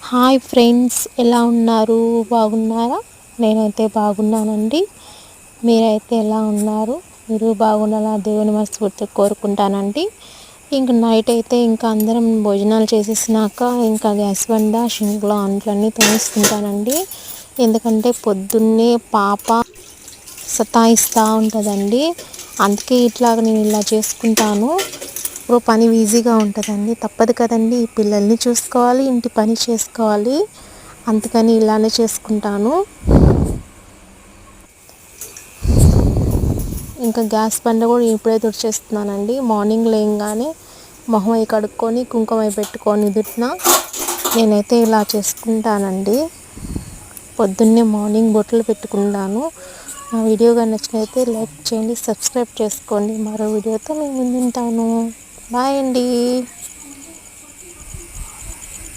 Hi friends, ఎలా ఉన్నారు? బాగున్నారా? నేనైతే బాగున్నానండి. మీరైతే ఎలా ఉన్నారు? మీరు బాగుండాలా దేవుని మనస్ఫూర్తిగా కోరుకుంటానండి. ఇంక నైట్ అయితే ఇంకా అందరం భోజనాలు చేసేసినాక ఇంకా గ్యాస్ బండ షింక్లో అంట్లన్నీ తోమేసుకుంటానండి. ఎందుకంటే పొద్దున్నే పాప సతాయిస్తూ ఉంటుందండి. అందుకే ఇట్లాగ నేను ఇలా చేసుకుంటాను. ఇప్పుడు పని ఈజీగా ఉంటుందండి. తప్పదు కదండి, పిల్లల్ని చూసుకోవాలి, ఇంటి పని చేసుకోవాలి. అందుకని ఇలానే చేసుకుంటాను. ఇంకా గ్యాస్ బండ కూడా ఇప్పుడే తుడిచేస్తున్నానండి. మార్నింగ్ లేయంగానే మొహం అయి కడుక్కొని కుంకుమ అయి పెట్టుకొని దుట్టిన నేనైతే ఇలా చేసుకుంటానండి. పొద్దున్నే మార్నింగ్ బొట్లు పెట్టుకుంటాను. నా వీడియో కానీ నచ్చినైతే లైక్ చేయండి, సబ్స్క్రైబ్ చేసుకోండి. మరో వీడియోతో మేము ముందుంటాను. బాయ్ అండి.